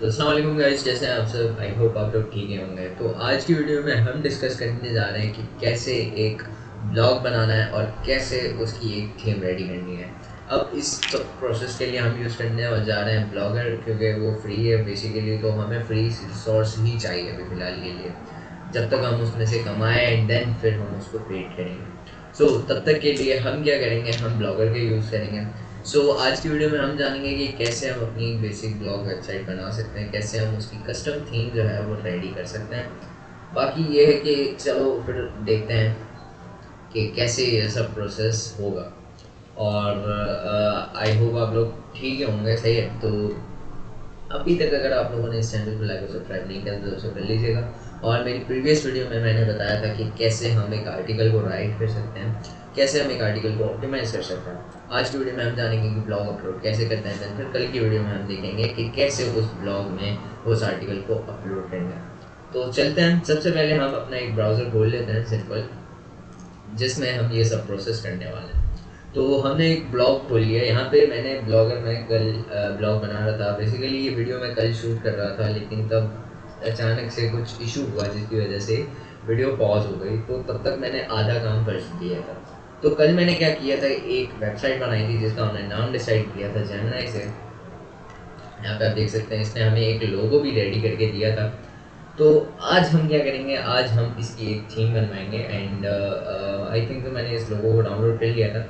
तो अस्सलाम वालेकुम गाइस, कैसे हैं आप सब। आई होप आप लोग ठीक ही होंगे। तो आज की वीडियो में हम डिस्कस करने जा रहे हैं कि कैसे एक ब्लॉग बनाना है और कैसे उसकी एक थीम रेडी करनी है। अब इस प्रोसेस के लिए हम यूज़ करने जा रहे हैं ब्लॉगर, क्योंकि वो फ्री है बेसिकली। तो हमें फ्री रिसोर्स ही चाहिए अभी फ़िलहाल के लिए, जब तक हम उसमें से कमाएँ एंड देन फिर हम उसको क्रिएट करेंगे। तब तक के लिए हम क्या करेंगे, हम ब्लॉगर के यूज़ करेंगे। आज की वीडियो में हम जानेंगे कि कैसे हम अपनी बेसिक ब्लॉग वेबसाइट बना सकते हैं, कैसे हम उसकी कस्टम थीम जो है वो रेडी कर सकते हैं। बाकी ये है कि चलो फिर देखते हैं कि कैसे ये सब प्रोसेस होगा। और आई होप आप लोग ठीक ही होंगे, सही है। तो अभी तक अगर आप लोगों ने इस चैनल को लाइक और सब्सक्राइब नहीं किया तो उसे कर लीजिएगा। और मेरी प्रीवियस वीडियो में मैंने बताया था कि कैसे हम एक आर्टिकल को राइट कर सकते हैं, कैसे हम एक आर्टिकल को ऑप्टिमाइज़ कर सकते हैं। आज की वीडियो में हम जानेंगे कि ब्लॉग अपलोड कैसे करते हैं। फिर कल की वीडियो में हम देखेंगे कि कैसे उस ब्लॉग में उस आर्टिकल को अपलोड करेंगे। तो चलते हैं, सबसे पहले हम अपना एक ब्राउज़र खोल लेते हैं सिंपल, जिसमें हम ये सब प्रोसेस करने वाले हैं। तो हमने एक ब्लॉग खोल लिया। यहाँ पे मैंने ब्लॉगर में कल ब्लॉग बना रहा था। बेसिकली ये वीडियो मैं कल शूट कर रहा था, लेकिन तब अचानक से कुछ इशू हुआ जिसकी वजह से वीडियो पॉज हो गई। तो तब तक मैंने आधा काम कर दिया था। तो कल मैंने क्या किया था, एक वेबसाइट बनाई थी जिसका हमने नाम डिसाइड किया था जेमिनी से। यहाँ पे आप देख सकते हैं, इसने हमें एक लोगो भी रेडी करके दिया था। तो आज हम क्या करेंगे, आज हम इसकी एक थीम बनवाएंगे एंड आई थिंक तो मैंने इस लोगो को डाउनलोड कर लिया था।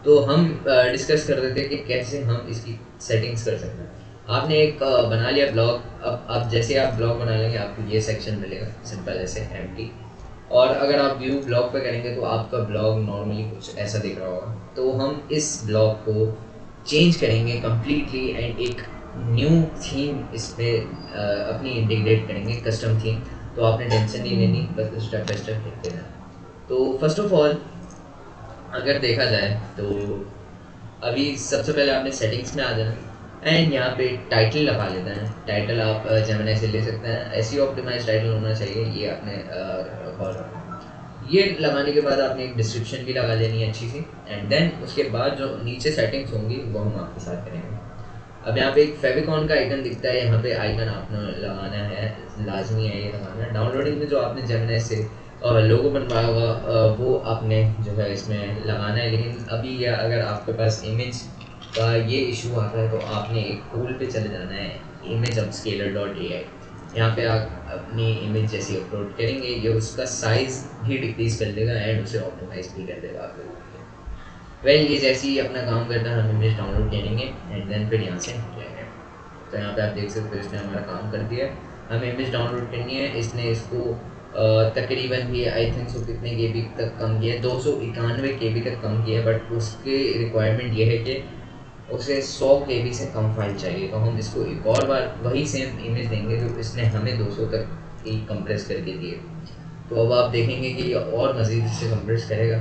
तो हम डिस्कस कर रहे थे कि कैसे हम इसकी सेटिंग्स कर सकते हैं। आपने एक बना लिया ब्लॉग। अब जैसे आप ब्लॉग बना लेंगे आपको ये सेक्शन मिलेगा सिंपल ऐसे एम्प्टी। और अगर आप व्यू ब्लॉग पे करेंगे तो आपका ब्लॉग नॉर्मली कुछ ऐसा दिख रहा होगा। तो हम इस ब्लॉग को चेंज करेंगे कम्प्लीटली एंड एक न्यू थीम इस पर अपनी इंटीग्रेट करेंगे, कस्टम थीम। तो आपने टेंशन नहीं लेनी, बस स्टेप बाय स्टेप लिखते जाना। तो फर्स्ट ऑफ ऑल अगर देखा जाए तो अभी सबसे पहले आपने सेटिंग्स में आ जाना एंड यहाँ पे टाइटल लगा लेते हैं। टाइटल आप जेमिनी से ले सकते हैं, ऐसी ऑप्टिमाइज टाइटल होना चाहिए, ये आपने गौर रखना। ये लगाने के बाद आपने एक डिस्क्रिप्शन भी लगा लेनी है अच्छी सी एंड देन उसके बाद जो नीचे सेटिंग्स होंगी वो हम आपके साथ करेंगे। अब यहाँ पे एक फेविकॉन का आइकन दिखता है, यहाँ पे आइकन आपने लगाना है, लाजमी है ये लगाना। डाउनलोडिंग में जो आपने जेमिनी से लोगो बनवाया होगा वो आपने जो है इसमें लगाना है। लेकिन अभी ये अगर आपके पास इमेज का ये इशू आता है तो आपने एक टूल पे चले जाना है, इमेज अपस्केलर.ai। यहाँ पे आप अपनी इमेज जैसी अपलोड करेंगे ये उसका साइज़ भी डिक्रीज़ कर देगा एंड उसे ऑप्टिमाइज भी कर देगा आप लोगों के लिए। ये जैसे ही अपना काम करता है, हम इमेज डाउनलोड करेंगे एंड देन फिर यहाँ से जाएंगे। तो यहाँ पे आप देख सकते हो इसने हमारा काम कर दिया। हमें इमेज डाउनलोड करनी है, इसने इसको तकरीबन भी आई थिंक सो कितने KB तक कम किया है, 291 KB तक कम किया है। बट उसके रिक्वायरमेंट ये है कि उसे 100 KB से कम फाइल चाहिए। तो हम इसको एक और बार वही सेम इमेज देंगे जो इसने हमें 200 तक ही कंप्रेस करके दिए। तो अब आप देखेंगे कि ये और मज़ीद इससे कंप्रेस करेगा।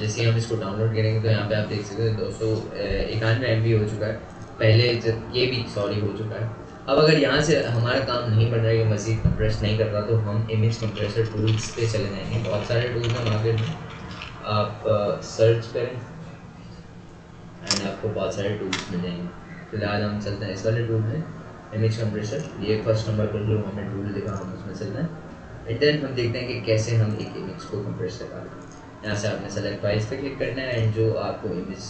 जैसे हम इसको डाउनलोड करेंगे तो यहाँ पे आप देख सकते हैं 291 MB हो चुका है, पहले जब ये भी सॉरी हो चुका है। अब अगर यहाँ से हमारा काम नहीं बन रहा है, ये मज़ीद कंप्रेस नहीं कर रहा, तो हम इमेज कंप्रेसर टूल्स पे चले जाएंगे। बहुत सारे टूल्स हैं मार्केट में, आप सर्च करें एंड आपको बहुत सारे टूल्स मिल जाएंगे। फिलहाल हम चलते हैं इस वाले टूल में, इमेज कंप्रेसर। ये फर्स्ट नंबर पर जो हमें टूल दिखा हम उसमें चलते हैं एंड देन हम देखते हैं कि कैसे हम एक इमेज को कंप्रेस कर पाते हैं। यहाँ से आपने सेलेक्ट फाइल्स पे क्लिक करना है एंड जो आपको इमेज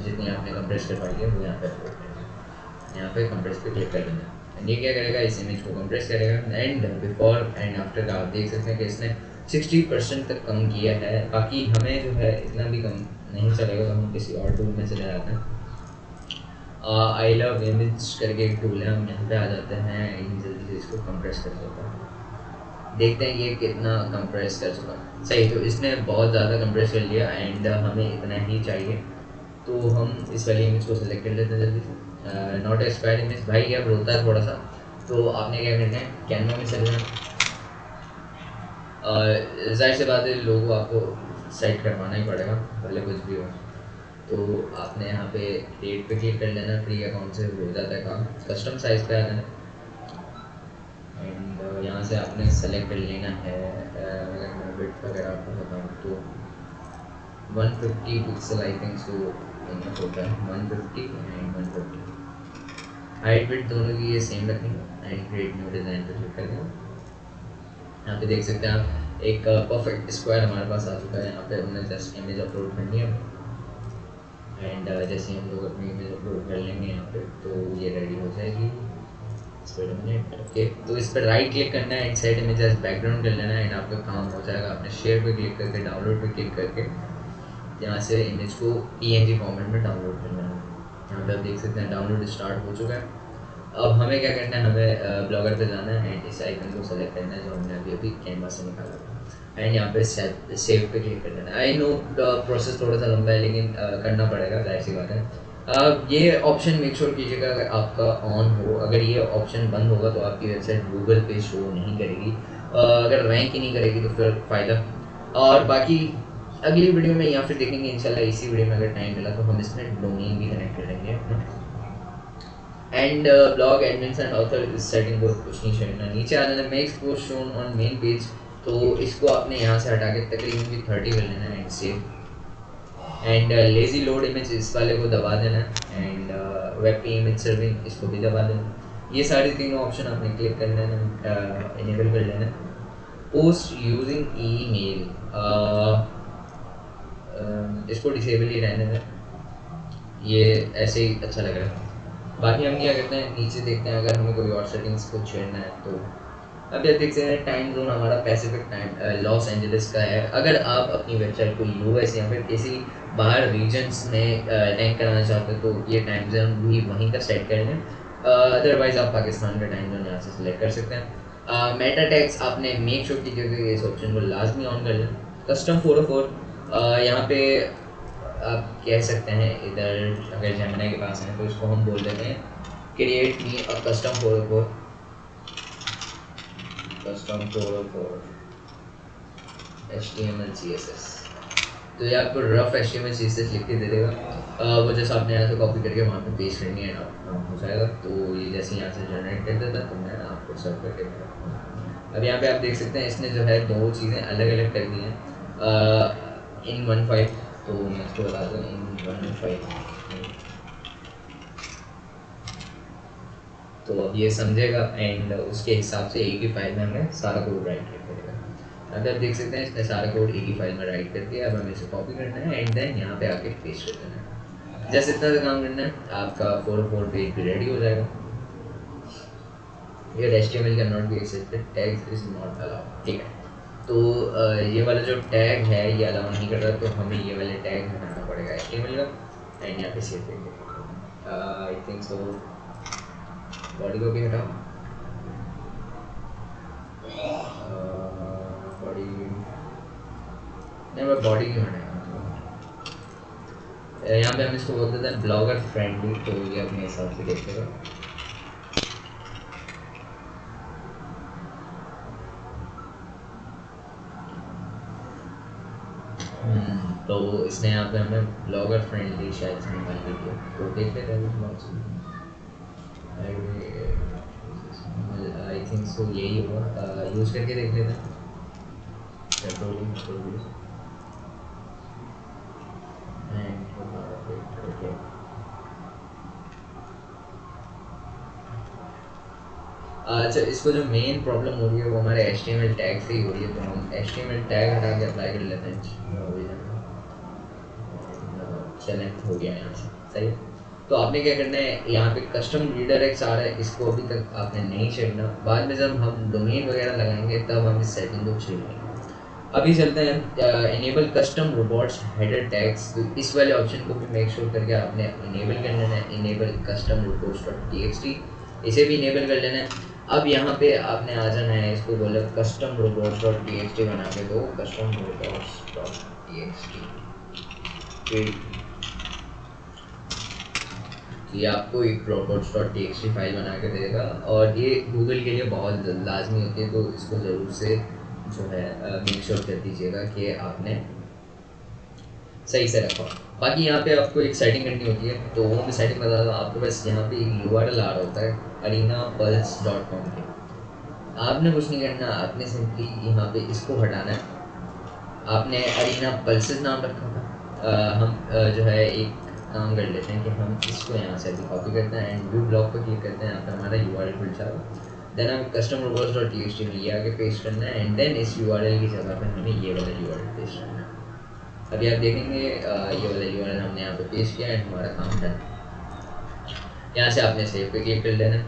जितनी आपने कंप्रेस करवाई है वो यहाँ पे अपलोड करना है। यहाँ पे कंप्रेस पे क्लिक कर देना है एंड ये क्या करेगा, इस इमेज को कंप्रेस करेगा एंड बिफोर एंड आफ्टर का आप देख सकते हैं कि इसने 60% तक कम किया है। बाकी हमें जो है इतना भी कम नहीं चलेगा, तो हम किसी और टूल में चले जाते हैं। आई लव इमेज करके एक टूल है, हम यहाँ पे आ जाते हैं एंड जल्दी से इसको कंप्रेस कर देते हैं। देखते हैं ये कितना कंप्रेस कर चुका है। सही, तो इसने बहुत ज़्यादा कंप्रेस कर लिया एंड हमें इतना ही चाहिए। तो हम इस वाली इमेज को सिलेक्ट कर लेते हैं जल्दी से। नॉट एक्सपायर्ड इमेज, भाई अब रोता है थोड़ा सा। तो आपने क्या करना है, कैनवा में चले जाना। जाहिर सी बात है लोगो आपको सेट करवाना ही पड़ेगा भले कुछ भी हो। तो आपने यहाँ पे डेट पे क्लिक कर लेना, फ्री अकाउंट से हो जाता है काम। कस्टम साइज़ पे आ जाना एंड यहाँ से आपने सेलेक्ट कर लेना है। अगर मैं विड्थ वगैरह आपको बताऊँ तो 150 pixel I think so enough होता है, 150 एंड 150। हाइट विड्थ दोनों की ये सेम रखनी है एंड क्रिएट न्यू डिज़ाइन पर क्लिक करना। यहाँ पे देख सकते हैं आप एक परफेक्ट स्क्वायर हमारे पास आ चुका है। यहाँ पे हमने जस्ट इमेज अपलोड करनी है एंड जैसे हम लोग अपनी इमेज अपलोड कर लेंगे यहाँ पे तो ये रेडी हो जाएगी। ओके, तो इस पर राइट क्लिक करना है, इनसाइड इमेज एज बैकग्राउंड कर लेना है एंड आपका काम हो जाएगा। आपने शेयर पे क्लिक करके डाउनलोड पे क्लिक करके यहाँ से इमेज को PNG फॉर्मेट में डाउनलोड करना है। यहाँ पे आप देख सकते हैं डाउनलोड स्टार्ट हो चुका है। अब हमें क्या करना है, हमें ब्लॉगर पे जाना है एंड इस आइकन को सेलेक्ट करना है जो हमने अभी कैनवा से निकाला था एंड यहाँ पे सेव पे क्लिक कर देना है। आई नो प्रोसेस थोड़ा सा लंबा है लेकिन करना पड़ेगा, जाहिर सी बात है। ये ऑप्शन मेक श्योर कीजिएगा अगर आपका ऑन हो। अगर ये ऑप्शन बंद होगा तो आपकी वेबसाइट गूगल पे शो नहीं करेगी, अगर रैंक ही नहीं करेगी तो फिर फ़ायदा। और बाकी अगली वीडियो में या फिर देखेंगे इंशाल्लाह, इसी वीडियो में अगर टाइम मिला तो हम इसमें डोमेन भी कनेक्ट करेंगे अपना। And blog admins and author इस सेटिंग को कुछ नहीं छेड़ना। नीचे आ जाना makes post shown on main page, तो इसको आपने यहाँ से हटा के तकरीबन भी 30 कर लेना है and save. And lazy load image इस वाले को दबा देना एंड वेब की इमेज सर्विंग इसको भी दबा देना। ये सारे तीनों ऑप्शन आपने क्लिक कर लेना, इनेबल कर लेना। पोस्ट यूजिंग ईमेल इसको डिसेबल ही रहने दें, ये ऐसे ही अच्छा लग रहा है। बाकी हम क्या करते हैं, नीचे देखते हैं अगर हमें कोई और सेटिंग्स को छेड़ना है तो अब जब देख सकते हैं टाइम जोन हमारा पैसिफिक टाइम लॉस एंजलिस का है। अगर आप अपनी वेबसाइट को US या फिर किसी बाहर रीजन्स में रैंक कराना चाहते हो तो ये टाइम जोन भी वहीं का सेट कर लें। अदरवाइज़ आप पाकिस्तान का टाइम जोन यहाँ से सिलेक्ट कर सकते हैं। मेटा टैग्स आपने मेक श्योर कीजिए कि इस ऑप्शन को लाजमी ऑन कर लें। कस्टम 404 यहाँ पे आप कह सकते हैं, इधर अगर जेमिनी के पास है तो इसको हम बोल देते हैं create me a custom 404 HTML CSS। तो ये आपको रफ HTML CSS लिख के दे देगा, वो जैसा आपने यहाँ से कॉपी करके वहाँ पे पेस्ट करनी है ना हो जाएगा। तो ये जैसे यहाँ से जनरेट कर देता तो मैं आपको सर्व करके देता। अब यहाँ पे आप देख सकते हैं इसने जो है दो चीज़ें अलग अलग कर दी हैं इन 1 फाइल। तो मैं इसको बता दूँ इन 1 फाइल, तो अब ये समझेगा एंड उसके हिसाब से एक ही फाइल में हमें सारा कोड राइट कर देगा। अब आप देख सकते हैं इसने सारा कोड एक ही फाइल में राइट कर दिया। अब हमें इसे कॉपी करना है एंड देन यहाँ पे आके पेस्ट कर देना है। जैसे इतना सा काम करना है आपका 404 पेज भी रेडी हो जाएगा। ये HTML can not be accepted, tags is not allowed, ठीक है। तो ये वाला जो टैग है ये अलाउ नहीं कर रहा, तो हमें ये वाले टैग हटाना पड़ेगा HTML का एंड यहाँ पे सेव करेंगे। आई थिंक सो बॉडी को भी हटाओ, बॉडी नहीं, मैं बॉडी क्यों हटाऊँ। यहाँ पे हम इसको बोलते थे ब्लॉगर फ्रेंडली, तो ये अपने हिसाब से देखेगा। तो इसने यहाँ पे हमें ब्लॉगर फ्रेंडली शायद से निकाल के दिया, तो देख लेते हैं आई थिंक सो यही होगा। यूज़ करके देख लेते हैं। अच्छा, इसको जो मेन प्रॉब्लम हो रही है वो हमारे HTML टैग से ही हो रही है, तो हम HTML टैग हटा के अप्लाई कर लेते हैं। सेलेक्ट हो गया यहाँ से, सही है। तो आपने क्या करना है, यहाँ पे कस्टम रीडायरेक्ट्स आ रहा है, इसको अभी तक आपने नहीं छेड़ना। बाद में जब हम डोमेन वगैरह लगाएंगे तब हम इस सेटिंग को छेड़ेंगे। अभी चलते हैं enable custom robots header tags. तो इस वाले ऑप्शन को भी मेक श्योर करके आपने इनेबल कर लेना है, इनेबल कस्टम robots.txt, इसे भी इनेबल कर लेना है। अब यहाँ पे आपने आ जाना है, इसको बोला कस्टम robots.txt बना के दो, कस्टम robots.txt। ये आपको एक robots.txt फाइल बना के देगा और ये गूगल के लिए बहुत लाजमी होती है, तो इसको ज़रूर से जो है मेक श्योर कर दीजिएगा कि आपने सही से रखा। बाकी यहाँ पे आपको एक सेटिंग करनी होती है, तो वो भी सेटिंग बता दूँ आपको। बस यहाँ पे URL आ रहा होता है arenapulse.com के, आपने कुछ नहीं करना, आपने सिंपली यहाँ पे इसको हटाना है। आपने अरीना पल्सेस नाम रखा था, हम जो है एक काम कर लेते हैं कि हम इसको यहाँ से अभी कॉपी करते हैं एंड व्यू ब्लॉक पर क्लिक करते हैं, यहाँ पर हमारा URL खुल जाएगा। देन हम कस्टमर रोबोट्स डॉट txt में ये आगे पेस्ट करना है एंड देन इस URL की जगह पर हमें ये वाला URL पेस्ट करना है। अभी आप देखेंगे ये वाला URL हमने यहाँ पे पेस्ट किया एंड हमारा काम डन। यहाँ से आपने सेव पे क्लिक कर लेना है।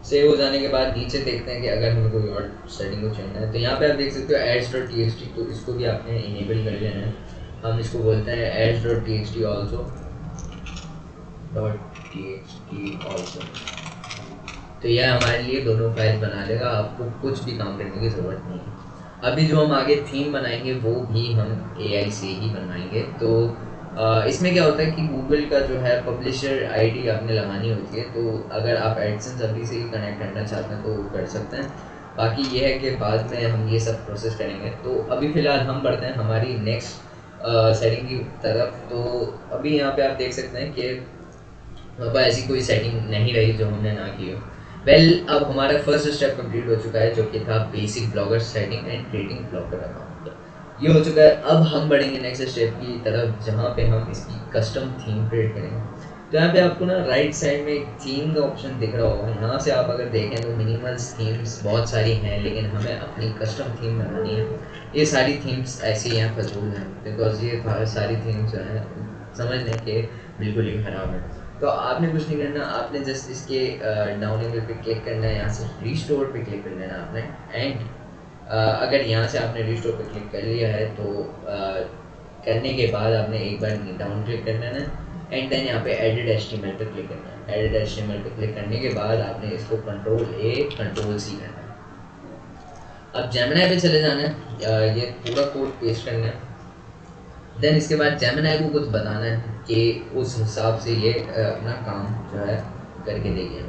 सेव हो जाने के बाद नीचे देखते हैं कि अगर हमें कोई और सेटिंग को चुनना है तो यहाँ पे आप देख सकते हो एड्स डॉट txt, तो इसको भी आपने इनेबल कर लेना है। हम इसको बोलते हैं ads dot txt also also। तो यह हमारे लिए दोनों फाइल बना लेगा, आपको कुछ भी काम करने की ज़रूरत नहीं है। अभी जो हम आगे थीम बनाएंगे वो भी हम AI से ही बनवाएंगे। तो इसमें क्या होता है कि गूगल का जो है पब्लिशर आईडी आपने लगानी होती है, तो अगर आप एडसेंस अभी से ही कनेक्ट करना चाहते हैं तो कर सकते हैं। बाकी ये है कि बाद में हम ये सब प्रोसेस करेंगे। तो अभी फ़िलहाल हम बढ़ते हैं हमारी नेक्स्ट सेटिंग की तरफ। तो अभी यहाँ पे आप देख सकते हैं कि ऐसी कोई सेटिंग नहीं रही जो हमने ना की हो। अब हमारा फर्स्ट स्टेप कंप्लीट हो चुका है जो कि था basic blogger setting and creating blogger account. ये हो चुका है। अब हम बढ़ेंगे नेक्स्ट स्टेप की तरफ जहाँ पे हम इसकी कस्टम थीम क्रिएट करेंगे। तो यहाँ पे आपको ना राइट साइड में एक थीम का ऑप्शन दिख रहा होगा। यहाँ से आप अगर देखें तो मिनिमल्स थीम्स बहुत सारी हैं, लेकिन हमें अपनी कस्टम थीम बनानी है। ये सारी थीम्स ऐसी हैं, फजूल हैं, बिकॉज ये सारी थीम्स जो हैं समझने के बिल्कुल ही ख़राब है। तो आपने कुछ नहीं करना, आपने जस्ट इसके डाउन एंगल पे क्लिक करना है, यहाँ से रिस्टोर पे क्लिक कर लेना आपने। एंड अगर यहाँ से आपने रिस्टोर पे क्लिक कर लिया है तो करने के बाद आपने एक बार डाउन क्लिक कर लेना है एंड देन यहाँ पे एडिट HTML पे क्लिक करना है। एडिट HTML पे क्लिक करने के बाद आपने इसको Ctrl+A Ctrl+C करना है। अब जेमिनी पे चले जाना है, ये पूरा कोड पेस्ट करना है। देन इसके बाद जेमिनी को कुछ बताना है कि उस हिसाब से ये अपना काम जो है करके देगी।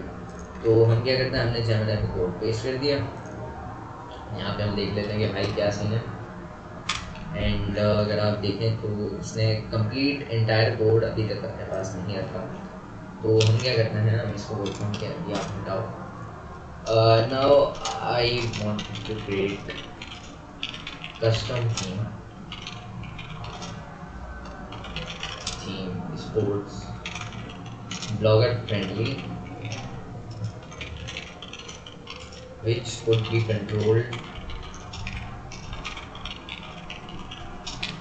तो हम क्या करते हैं, हमने जेमिनी पे कोड पेस्ट कर दिया। यहाँ पे हम देख लेते हैं कि भाई क्या सीन है। एंड अगर आप देखें तो इसने कंप्लीट एंटायर कोड अभी तक अपने पास नहीं रखा। तो हम क्या करते हैं, हम इसको बोलते हैं कि अभी आप हटाओ। Now I want to create custom theme sports blogger friendly which could be controlled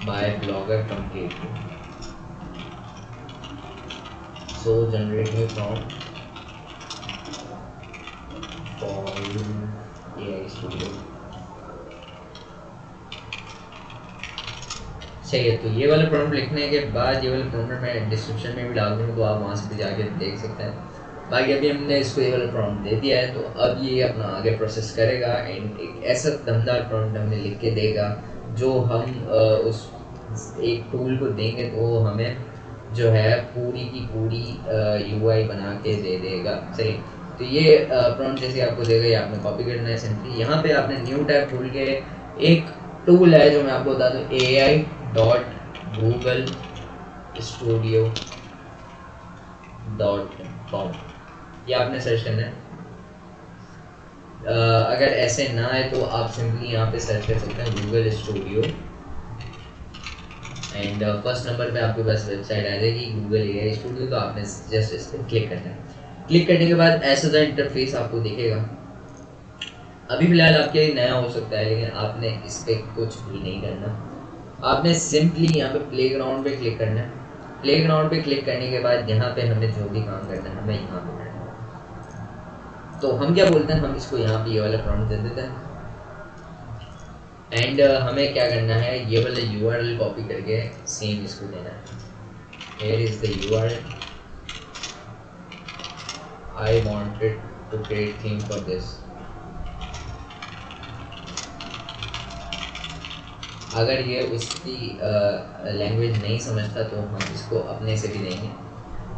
by blogger completely. So generate new prompt for AI Studio। सही है। तो ये वाला प्रॉम्प्ट लिखने के बाद ये वाला प्रॉम्प्ट मैं डिस्क्रिप्शन में भी डाल दूँगा, तो आप वहाँ से भी जाके देख सकते हैं। बाकी अभी हमने इसको ये वाला प्रॉम्प्ट दे दिया है, तो अब ये अपना आगे प्रोसेस करेगा एंड एक ऐसा दमदार प्रॉम्प्ट हमें लिख के देगा जो हम उस एक टूल को देंगे तो हमें जो है पूरी की पूरी UI बना के दे देगा। सही। तो ये प्रॉम्प्ट जैसे आपको देगा, ये आपने कॉपी करना है सिंपली। यहाँ पे आपने न्यू टैब खोल के एक टूल है जो मैं आपको बता दूँ, ai.googlestudio.com, ये आपने सर्च करना है। अगर ऐसे ना है तो आप सिंपली यहाँ पे सर्च कर सकते हैं Google studio and first number पे आपके पास वेबसाइट आ जाएगी गूगल AI स्टूडियो। तो आपने जस्ट इस पर क्लिक करना है। क्लिक करने के बाद ऐसा सा इंटरफेस आपको दिखेगा। अभी फिलहाल आपके लिए नया हो सकता है, लेकिन आपने इस पर कुछ भी नहीं करना। आपने सिंपली यहाँ पे प्लेग्राउंड पे क्लिक करना है। प्लेग्राउंड पे क्लिक करने के बाद यहाँ पे हमें जो भी काम करना है हमें यहाँ पे करना है। तो हम क्या बोलते हैं, हम इसको यहाँ पे ये वाला प्रॉम्प्ट दे देते हैं एंड हमें क्या करना है, ये वाला URL कॉपी करके सेम इसको देना है। Here is the URL, I wanted to create theme for this। अगर ये उसकी लैंग्वेज नहीं समझता तो हम इसको अपने से भी देंगे।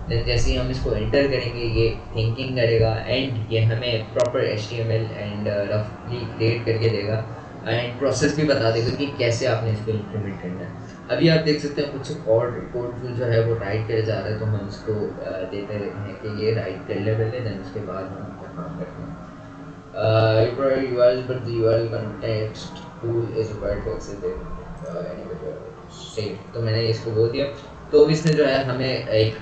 देन जैसे ही हम इसको एंटर करेंगे ये थिंकिंग करेगा एंड ये हमें प्रॉपर HTML एंड रफली क्रिएट करके देगा एंड प्रोसेस भी बता देगा कि कैसे आपने इसको इम्प्लीमेंट करना है। अभी आप देख सकते हैं कुछ कोड जो है वो राइट करे जा रहा है, तो हम इसको देते हैं कि ये राइट कर ले पहले, देन उसके बाद हम काम करते हैं। URL but the URL context tool is required to access it। Save. तो मैंने इसको बोल दिया। तो इसने जो है हमें एक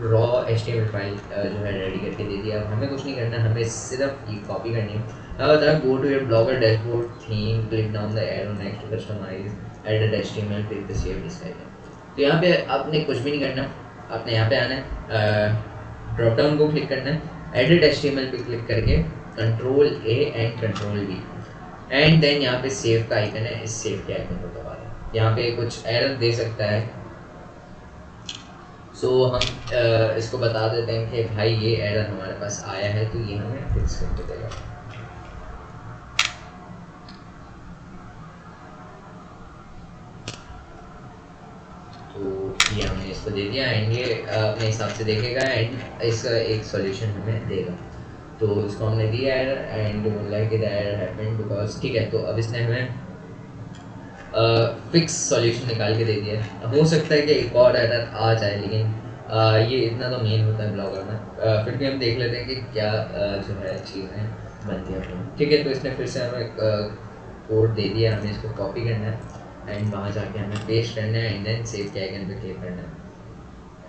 रॉ HTML फाइल जो है रेडी करके दे दिया। अब हमें कुछ नहीं करना, हमें सिर्फ ये कॉपी करनी है। अब बता रहा go to your blogger dashboard theme, click down the arrow next to customize edit HTML, click the save display. तो यहाँ पे आपने कुछ भी नहीं करना, आपने यहाँ पे आना है, ड्रॉप डाउन को क्लिक करना है, एडिट HTML पे क्लिक करके Ctrl A and Ctrl V and then यहाँ पे सेव का आइकन है, इस सेव के आइकन को दबा दें। यहाँ पे कुछ एरर दे सकता है, सो हम इसको बता देते हैं कि भाई ये एरर हमारे पास आया है, तो ये हमें फिक्स करके देगा। तो ये हमने इसको दे दिया एंड ये अपने हिसाब से देखेगा एंड इसका एक सॉल्यूशन हमें देगा। तो इसको हमने दिया error and like it error happened because, ठीक है। तो अब इसने हमें फिक्स सॉल्यूशन निकाल के दे दिया है। हो सकता है कि एक और एरर आ जाए, लेकिन ये इतना तो मेन होता है ब्लॉगर में। फिर भी हम देख लेते हैं कि क्या जो है चीज़ें बनती हैं। ठीक है, तो इसने फिर से हमें कोड दे दिया, हमें इसको कॉपी करना है एंड वहाँ जाके हमें पेस्ट करना है एंड देन सेव के आइकन पे क्लिक करना है।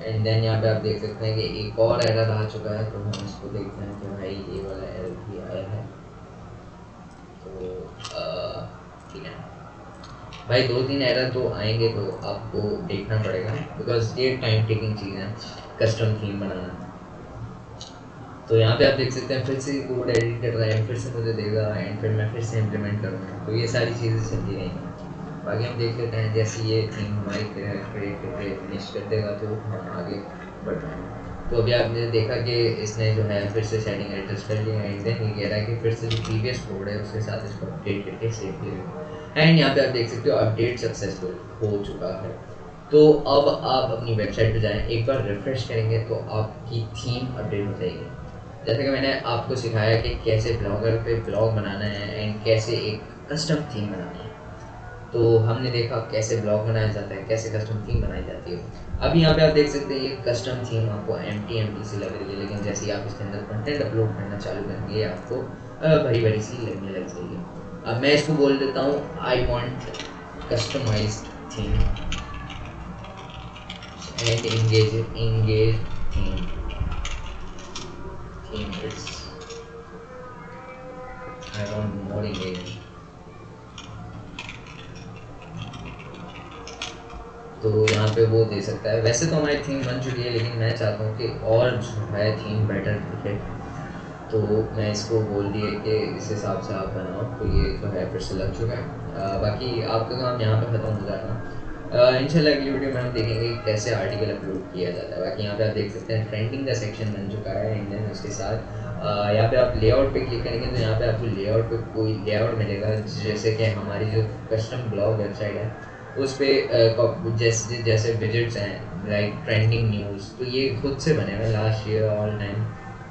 एंड देन यहाँ पे आप देख सकते हैं कि एक और एरर आ चुका है, तो हम इसको देखते हैं कि भाई ये वाला एरर भी आया है। तो ठीक है भाई, 2-3 एरर तो आएंगे, तो आपको देखना पड़ेगा बिकॉज ये टाइम टेकिंग चीज़ है कस्टम थीम बनाना। तो यहाँ पे आप देख सकते हैं फिर से कोड एडिट कर रहा है, फिर से मुझे देगा एंड फिर मैं फिर से इम्प्लीमेंट करूँगा। तो ये सारी चीज़ें चलती रहेंगी। बाकी हम देख लेते हैं, जैसे ये थीम हमारी क्रिएट करके फिनिश कर देगा तो हम आगे बढ़ रहे हैं। तो अभी आपने देखा कि इसने जो है फिर से सेटिंग एडजस्ट कर लिया एंड देन ये कह रहा है कि फिर से जो प्रीवियस कोड है उसके साथ इसको अपडेट करके सेव किया एंड यहाँ पे आप देख सकते हो अपडेट सक्सेसफुल हो चुका है। तो अब आप अपनी वेबसाइट पे जाएं, एक बार रिफ्रेश करेंगे तो आपकी थीम अपडेट हो जाएगी। जैसे कि मैंने आपको सिखाया कि कैसे ब्लॉगर पे ब्लॉग बनाना है एंड कैसे एक कस्टम थीम बनानी है। तो हमने देखा कैसे ब्लॉग बनाया जाता है, कैसे कस्टम थीम बनाई जाती है। अब यहाँ पे आप देख सकते हैं ये कस्टम थीम आपको एम्प्टी सी लग रही है, लेकिन जैसे ही आप इसके अंदर कंटेंट अपलोड करना चालू करेंगे ये आपको भरी भरी सी लगने लग जाएगी। अब मैं इसको बोल देता हूँ I want customized theme and engage theme is I want more engaging। तो यहाँ पे वो दे सकता है। वैसे तो हमारी थीम बन चुकी है, लेकिन मैं चाहता हूँ कि और जो है थीम बेटर दिखे, तो मैं इसको बोल दिए कि इस हिसाब से आप बनाओ। तो ये जो है फिर से लग चुका है। बाकी आपका काम यहाँ पे ख़त्म हो जाएगा। इंशाल्लाह अगली वीडियो में हम देखेंगे कैसे आर्टिकल अपलोड किया जाता है। बाकी यहाँ पे आप देख सकते हैं ट्रेंडिंग का सेक्शन बन चुका है एंड देन उसके साथ यहाँ पे आप लेआउट पे क्लिक करेंगे तो यहाँ पे आपको लेआउट पे कोई लेआउट मिलेगा, जैसे कि हमारी जो कस्टम ब्लॉग वेबसाइट है उस पर जैसे जैसे विजिट्स हैं लाइक ट्रेंडिंग न्यूज़, तो ये खुद से बने हुए last year all time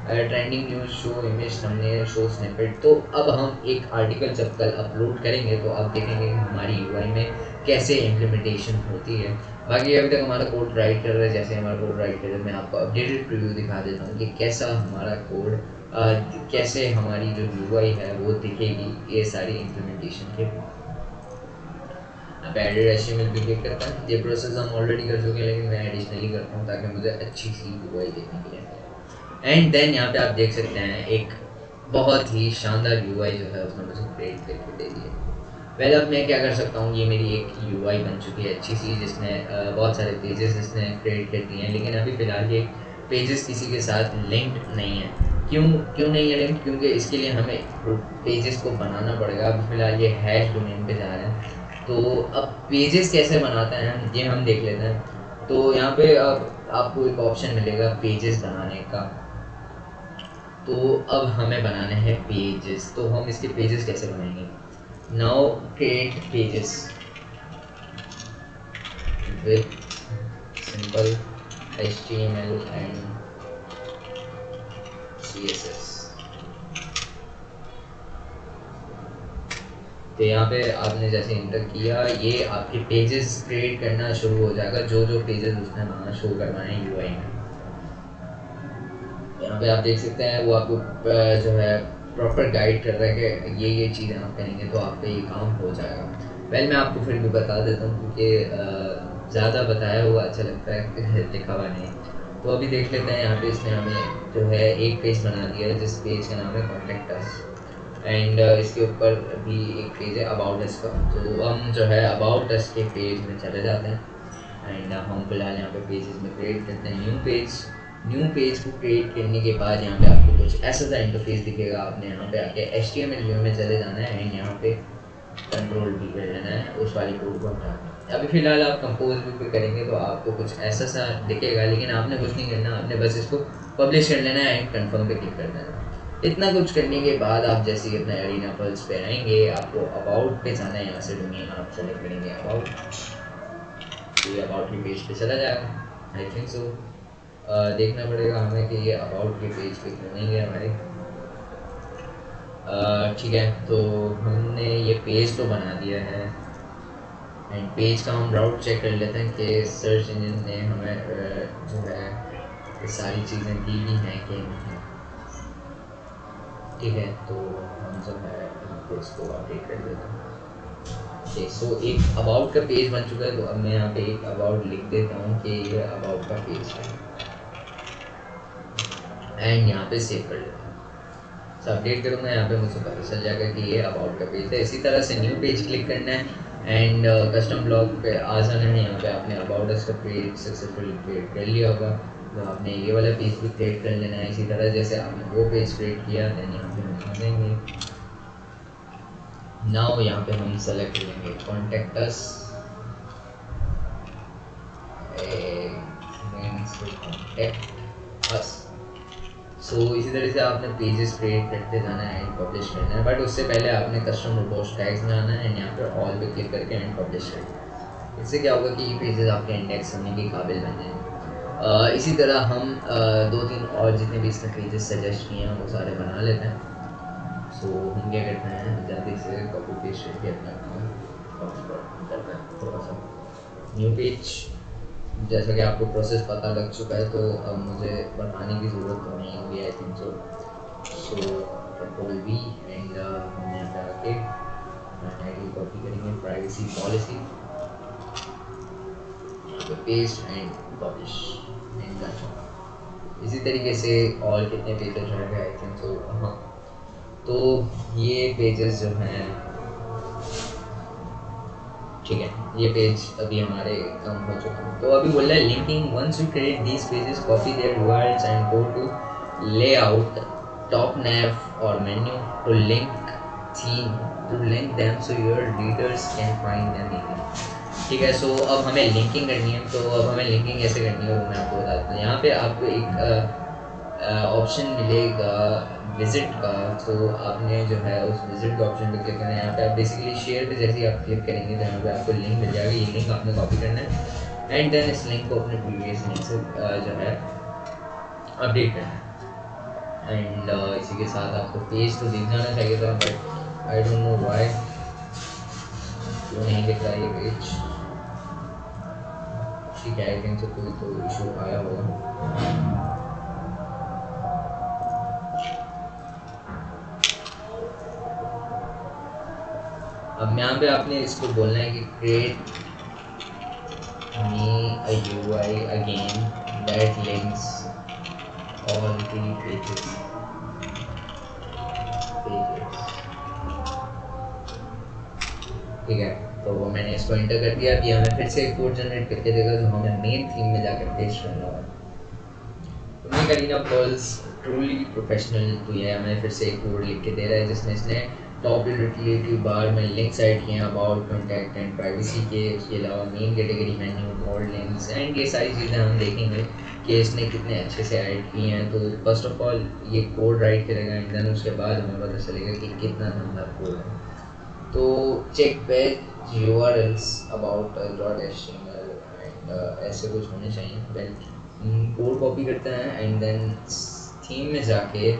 trending news, show image, thumbnail, show snippet. तो अब हम एक आर्टिकल जब कल अपलोड करेंगे तो आप देखेंगे हमारी यूआई में कैसे इम्प्लीमेंटेशन होती है। बाकी अभी तक हमारा कोड राइट कर रहा है, जैसे हमारा कोड राइट कर रहा है मैं आपको अपडेटेड प्रीव्यू दिखा देता हूँ कि कैसा हमारा कोड कैसे हमारी जो यूआई है वो दिखेगी ये सारी इम्प्लीमेंटेशन के। अब एडिट HTML पे क्लिक करता है। ये प्रोसेस हम ऑलरेडी कर चुके हैं, लेकिन मैं एडिशनली करता हूँ ताकि मुझे अच्छी सी यूआई देखने के लिए। एंड देन यहाँ पे आप देख सकते हैं एक बहुत ही शानदार यूआई जो है उसने मुझे क्रिएट करके दे दी है। पहले अब मैं क्या कर सकता हूँ, ये मेरी एक यूआई बन चुकी है अच्छी सी, जिसने बहुत सारे पेजेस इसने क्रिएट कर दिए हैं, लेकिन अभी फ़िलहाल ये पेजेस किसी के साथ लिंक्ड नहीं है। क्यों नहीं है लिंक्ड? क्योंकि इसके लिए हमें पेजेस को बनाना पड़ेगा। अभी फ़िलहाल ये हैश डोमेन पे जा रहे हैं, तो अब पेजेस कैसे बनाते हैं ये हम देख लेते हैं। तो यहाँ पे अब आपको एक ऑप्शन मिलेगा पेजेस बनाने का। तो अब हमें बनाने हैं पेजेस, तो हम इसके पेजेस कैसे बनाएंगे? Now create pages with simple HTML and CSS। तो यहाँ पे आपने जैसे इंटर किया ये आपके पेजेस क्रिएट करना शुरू हो जाएगा, जो जो पेजेस उसने वहाँ शो करवाए हैं यूआई में। यहाँ पे आप देख सकते हैं वो आपको जो है प्रॉपर गाइड कर रहा है कि ये चीज़ें आप करेंगे तो आपका ये काम हो जाएगा। वेल मैं आपको फिर भी बता देता हूँ क्योंकि ज़्यादा बताया हुआ अच्छा लगता है, लिखा हुआ नहीं। तो अभी देख लेते हैं, यहाँ पे इसने हमें जो है एक पेज बना दिया है, जिस पेज का नाम है कॉन्टेक्ट अस, एंड इसके ऊपर भी एक पेज है अबाउट अस का। तो हम जो है अबाउट अस के पेज में चले जाते हैं, एंड हम फिलहाल यहाँ पे पेजेस में क्रिएट करते हैं न्यू पेज को क्रिएट करने के बाद यहाँ पे आपको कुछ ऐसा सा इंटरफेस दिखेगा। आपने यहाँ पे आके HTML व्यू में चले जाना है, एंड यहाँ पे कंट्रोल भी कर लेना है, उस वाली कोड को हटाना है। अभी फिलहाल आप कंपोज भी पे करेंगे तो आपको कुछ ऐसा सा दिखेगा, लेकिन आपने कुछ नहीं करना, आपने बस इसको पब्लिश कर लेना है एंड कन्फर्म पे क्लिक कर देना है। इतना कुछ करने के बाद आप जैसे ही अपना एरिना पल्स पे आएंगे, आपको अबाउट पे जाना है। यहाँ से डोमेन आप सेलेक्ट करेंगे अबाउट, ये अबाउट के पेज पे चला जाएगा। आई थिंक सो देखना पड़ेगा हमें कि ये अबाउट के पेज पे क्यों नहीं गया हमारे। ठीक है, तो हमने ये पेज तो बना दिया है, एंड पेज का हम राउट चेक कर लेते हैं कि सर्च इंजन ने हमें जो है ये सारी चीज़ें दी भी हैं कि नहीं। ठीक है, तो हम जो है पेज को अपडेट कर देते हैं। ओके, सो एक अबाउट का पेज बन चुका है, तो अब मैं यहाँ पे एक अबाउट लिख देता हूँ कि ये अबाउट का पेज है, एंड यहाँ पे सेव कर लेता हूँ। अपडेट करूँगा, यहाँ पे मुझे पता चल जाएगा कि ये अबाउट का पेज है। इसी तरह से न्यू पेज क्लिक करना है, एंड कस्टम ब्लॉग पे आ जाना है। यहाँ पे आपने अबाउट अस का पेज सक्सेसफुली क्रिएट कर लिया होगा, तो आपने ये वाला पेज भी क्रिएट कर लेना है। इसी तरह जैसे आपने वो पेज क्रिएट किया, देन यहाँ पे हम आ जाएंगे। नाउ यहाँ पे हम सेलेक्ट करेंगे कॉन्टेक्ट अस, कॉन्टेक्ट अस। सो इसी तरह से आपने पेजेस क्रिएट करते जाना है एंड पब्लिश करना है, बट उससे पहले आपने कस्टम रिपोर्ट टैग्स में आना है, एंड यहाँ पर ऑल पे क्लिक करके एंड पब्लिश करना है। इससे क्या होगा कि ये पेजेस आपके इंडेक्स होने के काबिल बन जाएंगे। इसी तरह हम 2-3 और जितने भी इसने पेजेस सजेस्ट किए हैं वो सारे बना लेते हैं। सो हम क्या करते हैं, जल्दी से कॉपी पेस्ट करके अपना थोड़ा सा न्यू पेज। जैसा कि आपको प्रोसेस पता लग चुका है, तो अब मुझे बताने की ज़रूरत तो नहीं होगी, I think so. Control V, and हम यहाँ पे आके टाइटल कॉपी करेंगे, प्राइवेसी पॉलिसी, यहाँ पे paste and publish and done. इसी तरीके से और कितने पेजेस रह गए, आई थिंक सो। हाँ, तो ये पेजेस जो हैं, ठीक है, ये पेज अभी हमारे कम हो चुके हैं। तो अभी बोल रहा है linking, once you create these pages copy their URLs and go to layout top nav or menu to link theme to link them so your readers can find them easily. ठीक है, सो अब हमें लिंकिंग करनी है। तो अब हमें linking कैसे करनी है वो मैं आपको बताता हूँ। यहाँ पे आपको एक ऑप्शन मिलेगा विजिट का, तो आपने जो है उस विजिट के ऑप्शन पे क्लिक करना है। यहाँ पे आप बेसिकली शेयर पे जैसे ही आप क्लिक करेंगे तो यहाँ पे आपको लिंक मिल जाएगा। ये लिंक आपने कॉपी करना है, एंड देन इस लिंक को अपने प्रीवियस लिंक से जो है अपडेट करना है। एंड इसी के साथ आपको पेज तो दिख जाना चाहिए था, but I don't know why क्यों नहीं दिख रहा ये पेज। ठीक है, आई थिंक तो कोई तो इशू आया होगा। अब यहाँ पे आपने इसको बोलना है कि create me a UI again that links all the pages. ठीक है, तो वो मैंने इसको एंटर कर दिया। अभी हमें फिर से एक कोड जनरेट करके देगा जो हमें मेन थीम में जाकर पेस्ट करना होगा। तो मैं करीना पर्ल्स ट्रूली प्रोफेशनल, तो ये हमें फिर से एक कोड लिख के दे रहा है जिसमें इसने टॉप यूटिलिटी बार में लिंक साइड किए हैं, अबाउट, कॉन्टैक्ट एंड प्राइवेसी के। उसके अलावा main category menu, mode links and ये सारी चीज़ें हम देखेंगे कि इसने कितने अच्छे से ऐड किए हैं। तो फर्स्ट ऑफ ऑल ये कोड राइट करेगा, एंड देन उसके बाद हमें पता चलेगा कि कितना नंबर कोड है। तो check page URLs about .html and ऐसे कुछ होने चाहिए। देन कोड कॉपी करते हैं, एंड देन थीम में जाके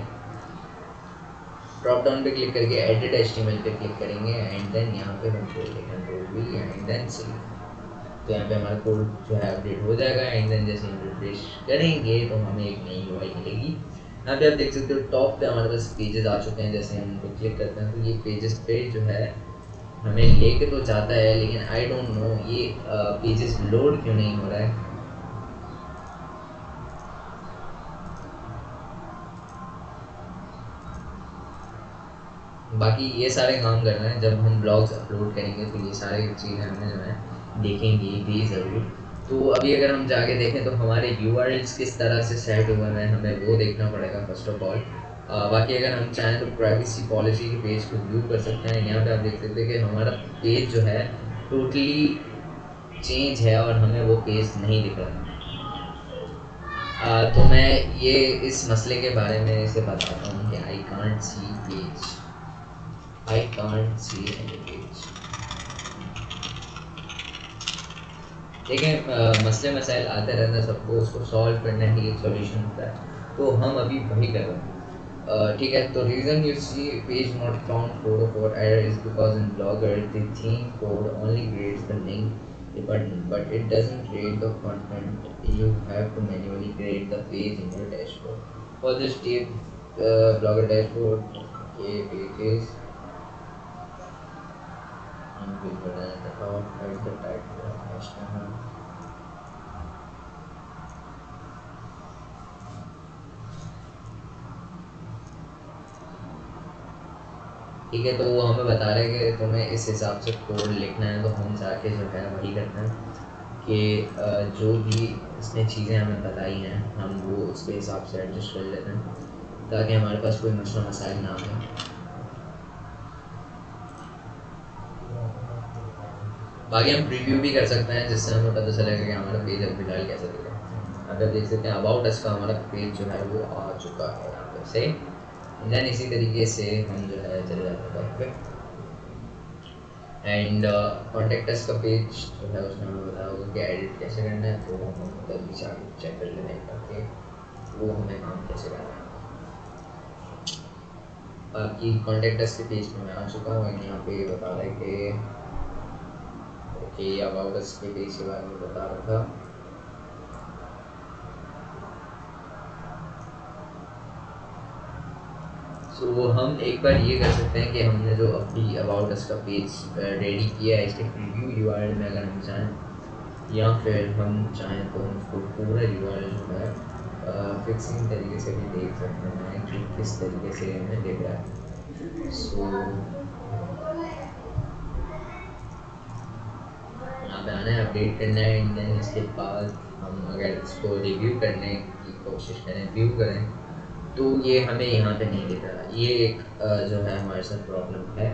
ड्रॉप डाउन पे क्लिक करके एडिट HTML पे क्लिक करेंगे, एंड देन यहाँ पे हम कंट्रोल V एंड देन सी। तो यहाँ पे हमारा कोड जो है अपडेट हो जाएगा, एंड देन जैसे हम रिफ्रेश करेंगे तो हमें एक नई UI मिलेगी। यहाँ पे आप देख सकते हो टॉप पे हमारे पास पेजेस आ चुके हैं। जैसे हम उनको क्लिक करते हैं तो ये पेजेस पे जो है हमें लेके तो जाता है, लेकिन आई डोंट नो ये पेजेस लोड क्यों नहीं हो रहा है। बाकी ये सारे काम करना है, जब हम ब्लॉग्स अपलोड करेंगे तो ये सारी चीज़ें हमें जो है देखेंगी भी ज़रूर। तो अभी अगर हम जाके देखें तो हमारे यूआरएल्स किस तरह से सेट हुए हैं, हमें वो देखना पड़ेगा फर्स्ट ऑफ ऑल। बाकी अगर हम चाहें तो प्राइवेसी पॉलिसी के पेज को व्यू कर सकते हैं। यहाँ पे आप देख सकते हैं कि हमारा पेज जो है टोटली चेंज है और हमें वो पेज नहीं दिख रहा। तो मैं ये इस मसले के बारे में इसे बताता हूँ कि I can't see page, I can't see any page। देखें मसले मसाइल आते रहते हैं, सबको उसको सॉल्व करने के लिए सॉल्यूशन होता है, तो हम अभी वही कर रहे हैं। ठीक है, तो reason you see page not found code for error is because in blogger the theme code only creates the link the button but it doesn't create the content। you have to manually create the page in your dashboard। for this tip blogger dashboard के pages will button at the top, write the title of HTML। ठीक है, तो वो हमें बता रहे हैं कि तुम्हें इस हिसाब से कोड लिखना है, तो हम जाके जो है वही करते हैं कि जो भी इसने चीज़ें हमें बताई हैं हम वो उसके हिसाब से एडजस्ट कर लेते हैं ताकि हमारे पास कोई मसला मसाइल ना आए। बाकी हम प्रीव्यू भी कर सकते हैं जिससे हमें पता चलेगा कि हमारा पेज अब फिलहाल कैसा दिख रहा है। अगर देख सकते हैं अबाउट अस का हमारा पेज जो है वो आ चुका है यहाँ पे से। देन इसी तरीके से हम जो है चले जाते हैं पे एंड कॉन्टेक्ट अस का पेज जो है उसमें हमें बताया होगा कि एडिट कैसे करना है, तो हम मतलब भी चेक कर लेते हैं ताकि वो हमें काम कैसे करना है। बाकी कॉन्टेक्ट अस के पेज में मैं आ चुका हूँ एंड यहाँ पे बता रहा है कि ओके अबाउट अस के पेज के बारे में बता रहा था। सो हम एक बार ये कर सकते हैं कि हमने जो अभी अबाउट अस का पेज रेडी किया है इसके प्रीव्यू यूआरएल में अगर हम चाहें या फिर हम चाहें तो हम उसको पूरा यूआरएल जो है फिक्सिंग तरीके से भी देख सकते हैं कि किस तरीके से हमें दिख रहा है। सो यहाँ पे आना है, अपडेट करना है एंड देन इसके बाद हम अगर इसको रिव्यू करने की कोशिश करें, व्यू करें, तो ये हमें यहाँ पे नहीं दिख रहा। ये एक जो है हमारे साथ प्रॉब्लम है।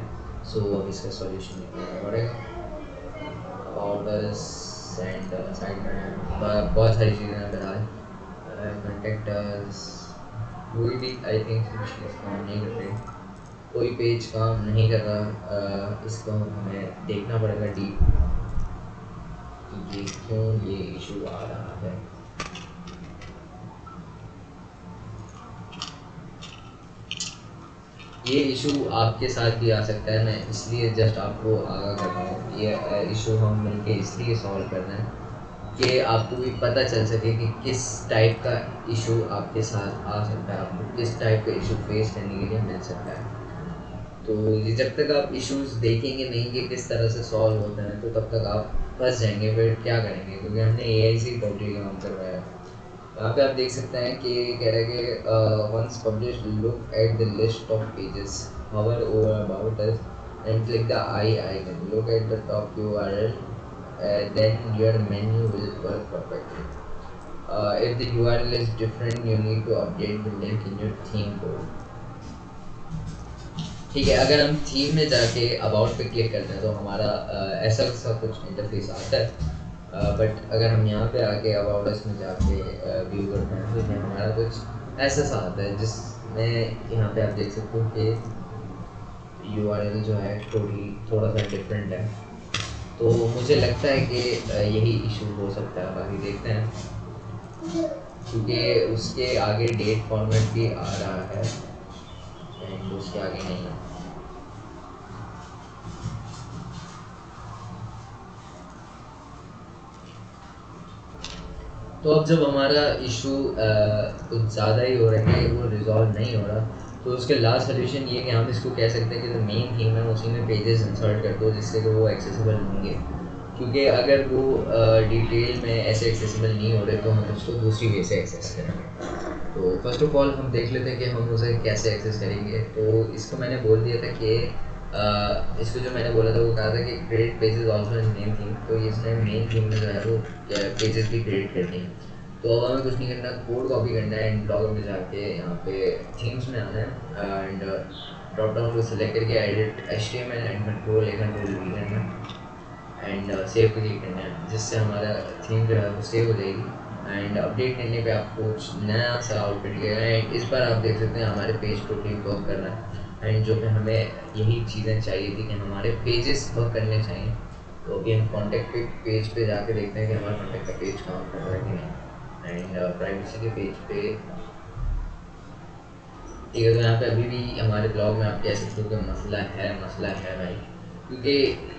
सो अब इसका सॉल्यूशन निकालना पड़ेगा। अबाउट अस एंड साइड में बहुत सारी चीज़ें बता कॉन्टेक्ट अस, कोई भी आई थिंक काम नहीं कर रही, कोई पेज काम नहीं कर रहा। इसको हमें देखना पड़ेगा डीप ये क्यों ये इशू आ रहा है। ये इशू आपके साथ भी आ सकता है, मैं इसलिए जस्ट आपको आगाह कर रहा हूँ। ये इशू हम मिलके इसलिए सॉल्व कर रहे हैं कि आपको भी पता चल सके कि किस टाइप का इशू आपके साथ आ सकता है, आपको किस टाइप का इशू फेस करने के लिए मिल सकता है। तो ये जब तक आप इश्यूज देखेंगे नहीं कि किस तरह से सॉल्व होते हैं तो तब तक आप फंस जाएंगे, फिर क्या करेंगे, क्योंकि हमने एआई से टोटली काम करवाया है। यहाँ पे आप देख सकते हैं कि कह रहे हैं कि once publish look at the list of pages hover over about us and click the eye icon, look at the top URL, then your menu will work perfectly। If the URL is different you need to update the link in your theme code। ठीक है, अगर हम theme में जाके about पे click करते हैं तो हमारा ऐसा सा कुछ इंटरफेस आता है। बट अगर हम यहाँ पे आके अबाउट अस में जाके व्यू करते हैं तो इसमें हमारा कुछ ऐसा सा आता है जिसमें यहाँ पे आप देख सकते हो कि यूआरएल जो है थोड़ा सा डिफरेंट है। तो मुझे लगता है कि यही इशू हो सकता है। बाकी देखते हैं क्योंकि उसके आगे डेट फॉर्मेट भी आ रहा है एंड उसके आगे नहीं है। तो अब जब हमारा इशू कुछ ज़्यादा ही हो रहा है, वो रिजॉल्व नहीं हो रहा, तो उसके लास्ट सोल्यूशन ये कि हम इसको कह सकते हैं कि जो मेन थीम है उसी में पेजेस इंसर्ट कर दो जिससे कि वो एक्सेसिबल होंगे, क्योंकि अगर वो डिटेल में ऐसे एक्सेसिबल नहीं हो रहे तो हम उसको दूसरी वे से एक्सेस करेंगे। तो फर्स्ट ऑफ ऑल हम देख लेते हैं कि हम उसे कैसे एक्सेस करेंगे। तो इसको मैंने बोल दिया था कि इसको जो मैंने बोला था वो कहा था कि create pages also in main theme, तो इसने मेन थीम में जो है वो पेजेस भी क्रिएट करनी है। तो अब हमें कुछ नहीं करना, कोड कॉपी करना है एंड ब्लॉग में जाके यहाँ पे थीम्स में आना है एंड ड्रॉप डाउन को सिलेक्ट करके edit HTML and control we करना है एंड सेव पे क्लिक करना है, जिससे हमारा थीम जो है वो सेव हो जाएगी एंड अपडेट करने पे आपको कुछ नया सा आउटपुट दिखेगा। एंड इस बार आप देख सकते हैं हमारे पेज टोटली वर्क कर रहा है एंड जो कि हमें यही चीज़ें चाहिए थी कि हमारे पेजेस वर्क करने चाहिए। तो अभी हम कॉन्टैक्ट पेज पे जाके देखते हैं कि हमारा कॉन्टैक्ट का पेज काम कर रहा है कि नहीं। एंड प्राइवेसी के पेज पे ठीक है, तो यहाँ पे अभी भी हमारे ब्लॉग में आप कह सकते हो कि मसला है भाई, क्योंकि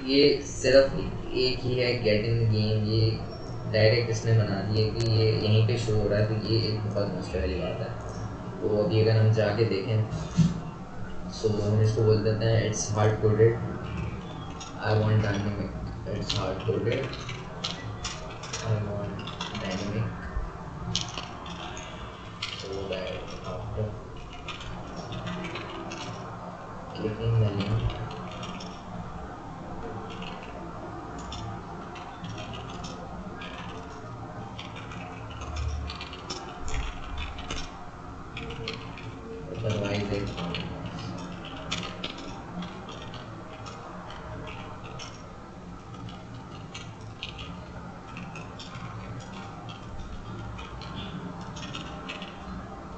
ये सिर्फ एक ही है गेट इन गेम, ये डायरेक्ट इसने बना दिया कि ये यहीं पे शो हो रहा है, तो ये एक बहुत मसले वाली बात है। तो अभी अगर हम जाके देखें सो हम इसको बोल देते हैं it's hard coded, I want dynamic, it's hard coded, I want dynamic, so that after clicking the link otherwise it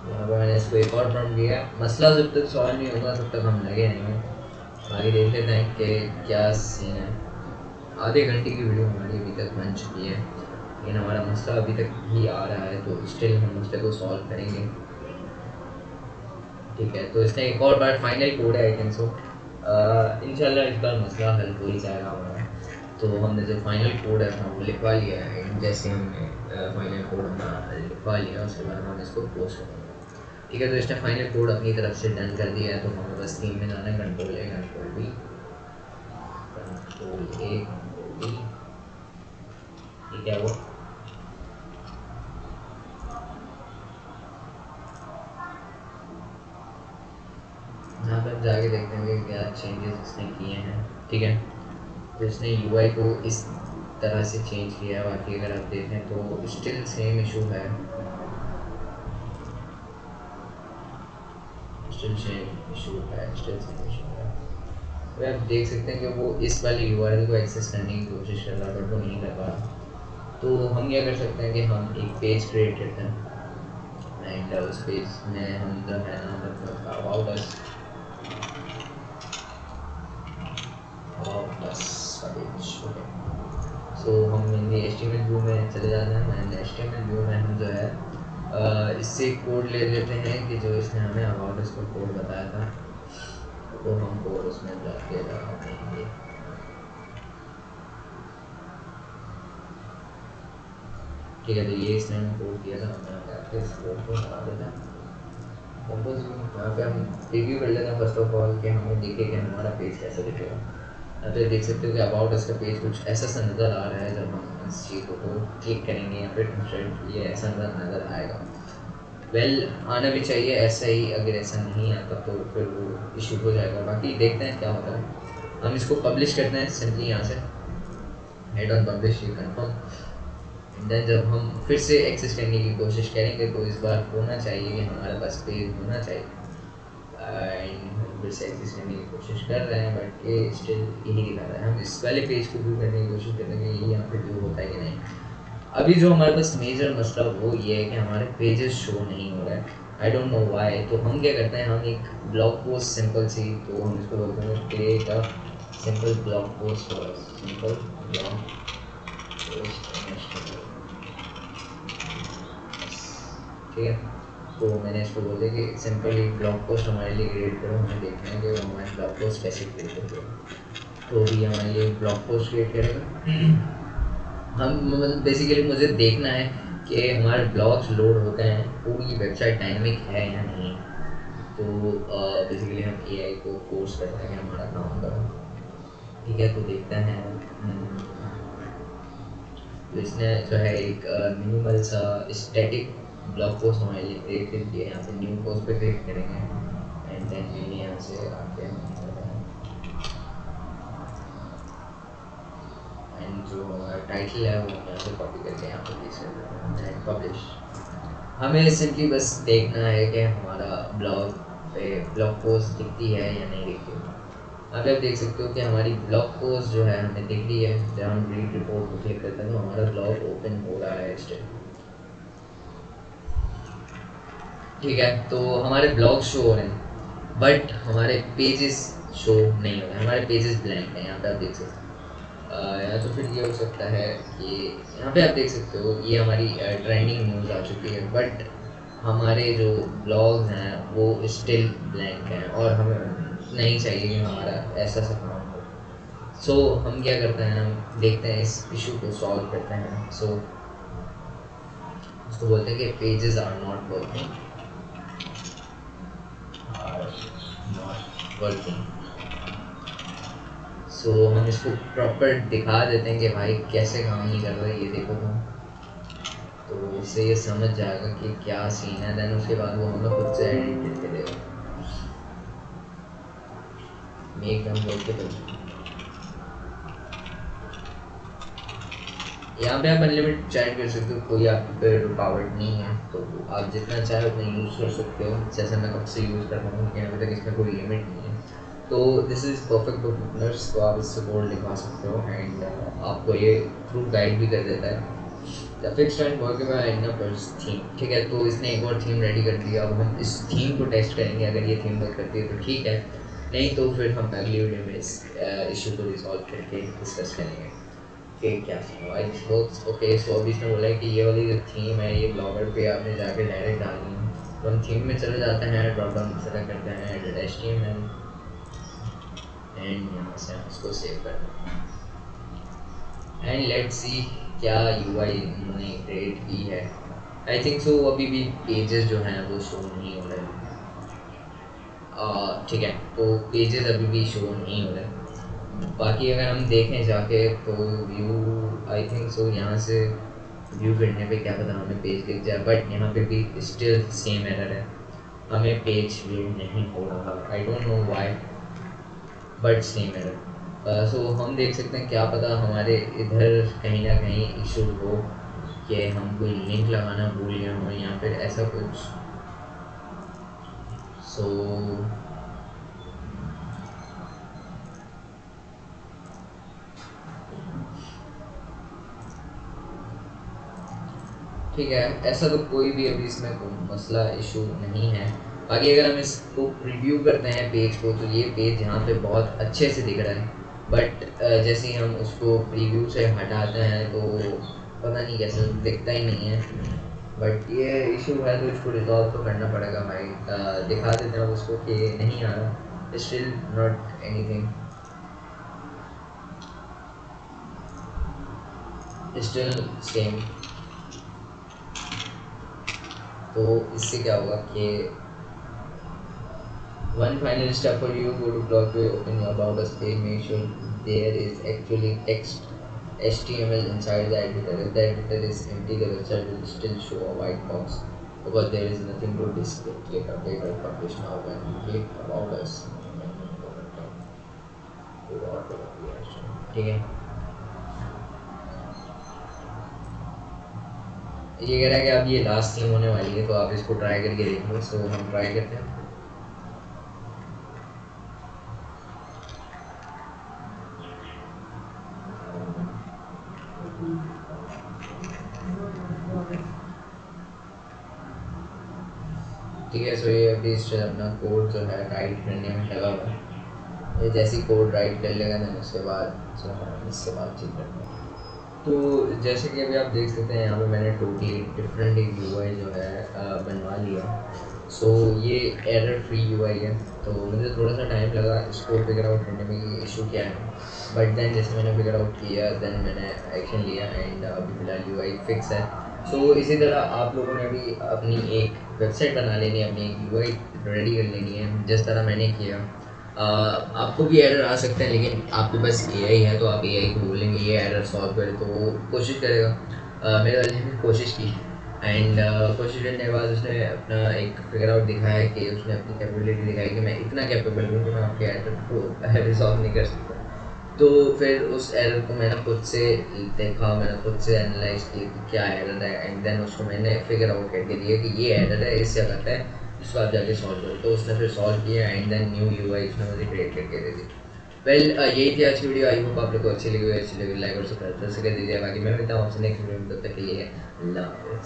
यहाँ पर मैंने इसको एक और प्रॉम्प्ट दिया। मसला जब तक सॉल्व नहीं होगा तब तक हम लगे नहीं हैं। आगे देख लेते हैं कि क्या सीन है। आधे घंटे की वीडियो हमारी अभी तक बन चुकी है लेकिन हमारा मसला अभी तक ही आ रहा है, तो स्टिल हम मसले को सॉल्व करेंगे। ठीक है, तो इसका एक और बार फाइनल कोड है आई थिंक सो, इंशाल्लाह इस बार मसला हल हो ही जाएगा हमारा। तो हमने जो फाइनल कोड है वो लिखवा लिया है। जैसे हमने फाइनल कोड हमारा लिखवा लिया उसके बाद हम इसको पोस्ट करेंगे। ठीक है, तो इसने फाइनल कोड अपनी तरफ से डन कर दिया है। तो हमें बस थीम में जाना है, कंट्रोल A कंट्रोल B, ठीक है। वो यहाँ पर हम जाके देखते हैं कि क्या चेंजेस इसने किए हैं। ठीक है, तो इसने UI को इस तरह से चेंज किया है। बाकी अगर आप देखें तो स्टिल सेम इशू है, स्टिल सेम इशू है। तो आप देख सकते हैं कि वो इस वाले URL को एक्सेस करने की कोशिश कर रहा है बट वो नहीं कर पा रहा। तो हम क्या कर सकते हैं कि हम एक पेज क्रिएट करते हैं एंड उस पेज में हम जो है ना मतलब अबाउट अस का पेज। ओके, सो हम इनके HTML व्यू में चले जाते हैं एंड HTML व्यू में हम जो है इससे कोड ले लेते हैं कि जो इसने हमें अबाउट अस को कोड बताया था, तो हम कोड उसमें जाके लगाएंगे। ठीक है, तो ये इसने हमें कोड किया था, हमने इस कोड को हटा देते हैं। यहाँ पे हम रिव्यू कर लेते हैं फर्स्ट ऑफ ऑल कि हमें देखे कि हमारा पेज कैसा दिखेगा। यहाँ पे देख सकते हो कि अबाउट अस का पेज कुछ ऐसा सा नज़र आ रहा है जब हम इस चीज़ को क्लिक करेंगे या फिर इंस्टेंट ये ऐसा नज़र आएगा। वेल आना भी चाहिए ऐसा ही, अगर ऐसा नहीं आता तो फिर वो इशू हो जाएगा। बाकी देखते हैं क्या होता है। हम इसको पब्लिश करते हैं सिंपली यहाँ से head on publish you confirm. Then जब हम फिर से एक्सेस करने की कोशिश करेंगे तो इस बार होना चाहिए कि हमारे पास पेज होना चाहिए एंड हम फिर से एक्सेस करने की कोशिश कर रहे हैं बट ये स्टिल यही दिखा रहा है। हम इस वाले पेज को व्यू करने की कोशिश करेंगे ये यहाँ पे व्यू होता है कि नहीं। अभी जो हमारे पास मेजर मसला वो ये है कि हमारे पेजेस शो नहीं हो रहा है, आई डोंट नो व्हाई। तो हम क्या करते हैं, हम एक ब्लॉग पोस्ट सिंपल सी, तो हम इसको बोलते हैं create a simple blog post for us, simple blog post. ठीक है, तो मैंने इसको बोला कि सिंपल एक ब्लॉग पोस्ट हमारे लिए क्रिएट करो, हमें देखना है कि वो हमारे ब्लॉग पोस्ट कैसे क्रिएट करेगा। तो भी हमारे लिए ब्लॉग पोस्ट क्रिएट करेगा। हम मतलब बेसिकली मुझे देखना है कि हमारे ब्लॉग्स लोड होते हैं, पूरी वेबसाइट डायनेमिक है या नहीं। तो बेसिकली हम एआई को फोर्स करते हैं कि हमारा काम करो, ठीक है। तो देखते हैं तो इसने जो है एक मिनिमल सा स्टैटिक ब्लॉग पोस्ट हमारे लिए क्रिएट कर दिया है। यहाँ पे न्यू पोस्ट पे क्लिक करेंगे एंड देन मैंने यहाँ से आके एंड जो हमारा टाइटल है वो यहाँ से कॉपी करके यहाँ पे पेस्ट कर देते हैं एंड पब्लिश। हमें सिंपली बस देखना है कि हमारा ब्लॉग पे ब्लॉग पोस्ट दिखती है या नहीं दिखती। अब आप देख सकते हो कि हमारी ब्लॉग पोस्ट जो है हमें दिख रही है। जब हम रीड रिपोर्ट को क्लिक करते हैं तो हमारा ब्लॉग ओपन हो रहा है स्टिल, ठीक है। तो हमारे ब्लॉग शो हो रहे हैं बट हमारे पेजेस शो नहीं हो रहे हैं, हमारे पेजेस ब्लैंक हैं। यहाँ पे आप देख सकते हो। या तो फिर ये हो सकता है कि यहाँ पे आप देख सकते हो ये हमारी ट्रेंडिंग न्यूज़ आ चुकी है बट हमारे जो ब्लॉग्स हैं वो स्टिल ब्लैंक हैं और हमें नहीं चाहिए कि हमारा ऐसा सा काम हो। सो हम क्या करते हैं, हम देखते हैं इस इशू को सॉल्व करते हैं। सो उसको बोलते हैं कि पेजेस आर नॉट वर्किंग। सो हम इसको प्रॉपर दिखा देते हैं कि भाई कैसे काम नहीं कर रहा, ये देखो तुम, तो इससे ये समझ जाएगा कि क्या सीन है। देन उसके बाद वो हमें खुद से एडिट करके देगा। Make them workable. यहाँ पे आप अनलिमिटेड चैट कर सकते हो, कोई आपके पे रुकावट नहीं है। तो आप जितना चाहे उतना यूज़ कर सकते हो, जैसे मैं कब से यूज़ कर रहा हूँ कि अभी तक इसमें कोई लिमिट नहीं है। तो this is perfect for beginners. तो आप इससे कोड लिखवा सकते हो एंड आपको ये थ्रू गाइड भी कर देता है। The fixed and workable enough theme, ठीक है। तो इसने एक और थीम रेडी कर दिया। अब हम इस थीम को टेस्ट करेंगे, अगर ये थीम वर्क करती है तो ठीक है, नहीं तो फिर हम अगली वीडियो में इस इशू को रिजॉल्व करके डिस्कस करेंगे कि क्या वर्क्स। ओके, सो अभी इसने बोला है कि ये वाली जो थीम है ये ब्लॉगर पे आपने जाके डायरेक्ट डालनी है। तो हम थीम में चले जाते हैं, ड्रॉप डाउन सेलेक्ट करते हैं HTML एंड यहाँ से हम इसको सेव कर देते हैं एंड लेट्स सी क्या UI इन्होंने क्रिएट की है। आई थिंक सो अभी भी पेजेस जो हैं वो शो नहीं हो रहे, ठीक है। तो पेजेस अभी भी शो नहीं हो रहे। बाकी अगर हम देखें जाके तो व्यू, आई थिंक सो यहाँ से व्यू करने पे क्या पता हमें पेज दिख जाए, बट यहाँ पे भी स्टिल सेम एरर है, हमें पेज व्यू नहीं हो रहा। I don't know why but same error. So हम देख सकते हैं क्या पता हमारे इधर कहीं ना कहीं इशू हो कि हम कोई लिंक लगाना भूल गए हों या फिर ऐसा कुछ। सो ठीक है, ऐसा तो कोई भी अभी इसमें कोई मसला इशू नहीं है। बाकी अगर हम इसको प्रीव्यू करते हैं पेज को तो ये पेज यहाँ पे बहुत अच्छे से दिख रहा है, बट जैसे ही हम उसको प्रीव्यू से हटाते हैं तो पता नहीं कैसे दिखता ही नहीं है। बट ये इशू है तो इसको रिजॉल्व तो करना पड़ेगा भाई। दिखा देते हैं उसको कि नहीं आ रहा, still not anything, still same. तो इससे क्या होगा कि one final step for you, go to blog page, open your about us page, make sure there is actually text HTML inside the editor. If the editor is empty, the website will still show a white box because there is nothing to display. Click update or publish now when you click about us. ठीक है, ये कह रहा है कि अब ये last theme होने वाली है तो आप इसको ट्राई करके देख लो। सो हम ट्राई करते हैं। ठीक है, सो ये अभी इस अपना कोड जो है राइट करने में लगा हुआ है। ये जैसे ही कोड राइट कर लेगा ना उसके बाद जो है इससे बातचीत करते हैं। तो जैसे कि अभी आप देख सकते हैं यहाँ पे मैंने टोटली डिफरेंट एक UI जो है बनवा लिया। सो ये एरर फ्री UI है। तो मुझे थोड़ा सा टाइम लगा इसको फिगर आउट करने में कि इशू क्या है, बट देन जैसे मैंने फिगर आउट किया देन मैंने एक्शन लिया एंड अभी फिलहाल UI फिक्स है। सो इसी तरह आप लोगों ने भी अपनी एक वेबसाइट बना लेनी है, अपनी एक यूआई रेडी कर लेनी है, जिस तरह मैंने किया। आपको भी एरर आ सकते हैं, लेकिन आपके पास एआई है तो आप एआई को बोलेंगे ये एरर सॉल्व करे तो वो कोशिश करेगा। मेरे वाले ने कोशिश की एंड कोशिश करने के बाद उसने अपना एक फिगर आउट दिखाया कि उसने अपनी कैपेबिलिटी दिखाई कि मैं इतना कैपेबल हूँ कि मैं आपके एरर को रिजॉल्व नहीं कर सकता। तो फिर उस एरर को मैंने खुद से देखा, मैंने खुद से एनालाइज किया कि क्या एरर है, एंड देन उसको मैंने फिगर आउट करके दिया कि ये एरर है, इससे गलत है, इसको आप जाके सॉल्व करो। तो उसने फिर सॉल्व किया एंड देन न्यू यूआई उसने मुझे क्रिएट करके दे दी। वेल यही थी आज की वीडियो। आई होप आप लोग को अच्छी लगी लाइक और सब्सक्राइब कर दीजिए। बाकी मैं मिलता हूँ आपसे नेक्स्ट वीडियो में, तब तक के लिए अल्लाह हाफ़िज़।